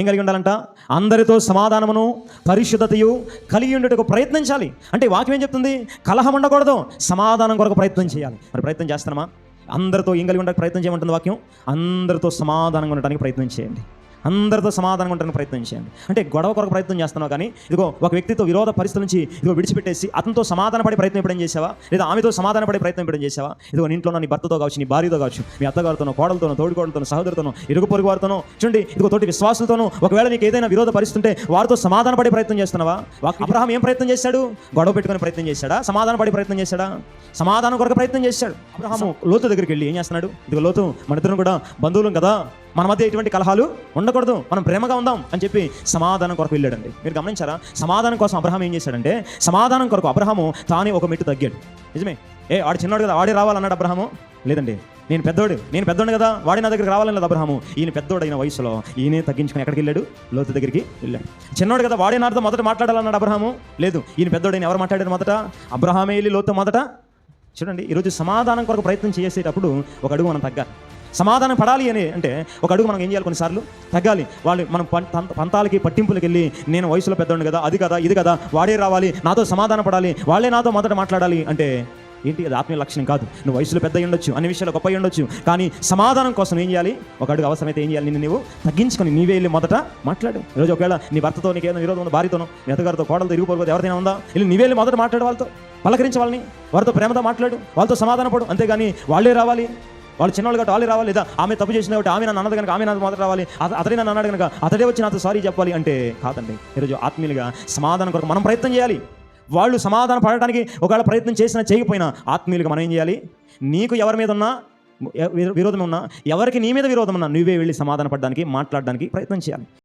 ఏం కలిగి ఉండాలంట? అందరితో సమాధానమును పరిశుద్ధతయు కలిగి ఉండేటకు ప్రయత్నించాలి. అంటే వాక్యం ఏం చెప్తుంది? కలహం ఉండకూడదు, సమాధానం కొరకు ప్రయత్నం చేయాలి. మరి ప్రయత్నం చేస్తున్నామా? అందరితో ఏం కలిగి ఉండడానికి ప్రయత్నం చేయమంటుంది వాక్యం? అందరితో సమాధానంగా ఉండడానికి ప్రయత్నం చేయండి. అందరితో సమాధానంగా ఉండడానికి ప్రయత్నం చేయండి. అంటే గొడవ కొరకు ప్రయత్నం చేస్తున్నావు కానీ ఇదిగో ఒక వ్యక్తితో విరోధ పరిస్థితి నుంచి ఇదిగో విడిచిపెట్టేసి అతనితో సమాధాన పడే ప్రయత్నం ఎప్పుడేం చేసావా? లేదా ఆమెతో సమాధాన పడే ప్రయత్నం ఎప్పుడేం చేసావా? ఇదిగో ఇంట్లో నీ భర్తతో కావచ్చు, నీ భార్యతో కావచ్చు, మీ అత్తగారితోనో, కోడలతోనో, తోడుకోడలతోనో, సహోదరుతోనో, ఇరుగు పొరుగు వారితోనో, చూడండి ఇదిగో తోటి విశ్వాసులతోనో ఒకవేళ నీకు ఏదైనా విరోధ పరిస్థితి ఉంటే వారితో సమాధాన పడే ప్రయత్నం చేస్తున్నావా? అబ్రహాం ఏం ప్రయత్నం చేశాడు? గొడవ పెట్టుకునే ప్రయత్నం చేశాడా? సమాధాన పడే ప్రయత్నం చేశాడా? సమాధానం కొరకు ప్రయత్నం చేశాడు. అబ్రహాము లోతు దగ్గరికి వెళ్ళి ఏం చేస్తున్నాడు? ఇదిగో లోతు, మన ఇద్దరం కూడా బంధువులం కదా, మన మధ్య ఎటువంటి కలహాలు ఉండకూడదు, మనం ప్రేమగా ఉందాం అని చెప్పి సమాధానం కొరకు వెళ్ళాడండి. మీరు గమనించారా? సమాధానం కోసం అబ్రహాం ఏం చేశాడంటే సమాధానం కొరకు అబ్రహాము తానే ఒక మెట్టు తగ్గాడు. నిజమే, వాడు చిన్నవాడు కదా, వాడే రావాలన్నాడు అబ్రహాము? లేదండి, నేను పెద్దోడు కదా, వాడి నా దగ్గరికి రావాలని లేదు అబ్రహాము. ఈయన పెద్దోడైన వయసులో ఈయనే తగ్గించుకుని ఎక్కడికి వెళ్ళాడు? లోతు దగ్గరికి వెళ్ళాడు. చిన్నోడు కదా, వాడే నాతో మొదట మాట్లాడాలన్నాడు అబ్రహాము? లేదు, ఈయన పెద్దోడైన ఎవరు మాట్లాడారు మొదట? అబ్రహామే వెళ్ళి లోతు మొదట. చూడండి, ఈరోజు సమాధానం కొరకు ప్రయత్నం చేసేటప్పుడు ఒక అడుగు మనం తగ్గాలి. సమాధానం పడాలి అని అంటే ఒక అడుగు మనం ఏం చేయాలి? కొన్నిసార్లు తగ్గాలి. వాళ్ళు మనం పంతాలకి పట్టింపులకి వెళ్ళి నేను వయసులో పెద్దోడు కదా, అది కదా, ఇది కదా, వాడే రావాలి, నాతో సమాధాన పడాలి, వాళ్ళే నాతో మొదట మాట్లాడాలి అంటే ఏంటి? అది ఆత్మీయ లక్షణం కాదు. నువ్వు వయసులో పెద్ద ఉండొచ్చు, అన్ని విషయాలు గొప్ప ఉండొచ్చు, కానీ సమాధానం కోసం ఏం చేయాలి? ఒక అడుగు అవసరమైతే ఏం చేయాలి? నిన్ను నువ్వు తగ్గించుకొని నీవే వెళ్ళి మొదట మాట్లాడు. ఈరోజు ఒకవేళ నీ భర్తతో నీకు ఏదైనా విరోధం ఉందో, భార్యతోనో, మీ అత్తగారితో, కోడలతో, ఇరుగు పొరుగు ఎవరైనా ఉందా? వెళ్ళి నీవే వెళ్ళి మొదట మాట్లాడు. వాళ్ళతో పలకరించి వాళ్ళని, వారితో ప్రేమతో మాట్లాడు, వాళ్ళతో సమాధాన పడు. అంతేగాని వాళ్ళే రావాలి, వాళ్ళు చిన్నవాళ్ళు కాబట్టి వాళ్ళే రావాలి, లేదా ఆమె తప్పు చేసిన కాబట్టి ఆమె నన్ను అన్నది కనుక ఆమె నాతో మొదట రావాలి, అతడే నన్ను అన్నాడు కనుక అతడే వచ్చి నాతో సారీ చెప్పాలి అంటే కాదండి. ఈరోజు ఆత్మీయులుగా సమాధానం కొరకు మనం ప్రయత్నం చేయాలి. వాళ్ళు సమాధానం పడటానికి ఒకవేళ ప్రయత్నం చేసినా చేయకపోయినా ఆత్మీయులుగా మనం ఏం చేయాలి? నీకు ఎవరి మీద ఉన్నా విరోధం ఉన్నా, ఎవరికి నీ మీద విరోధం ఉన్నా నువ్వే వెళ్ళి సమాధాన పడడానికి, మాట్లాడడానికి ప్రయత్నం చేయాలి.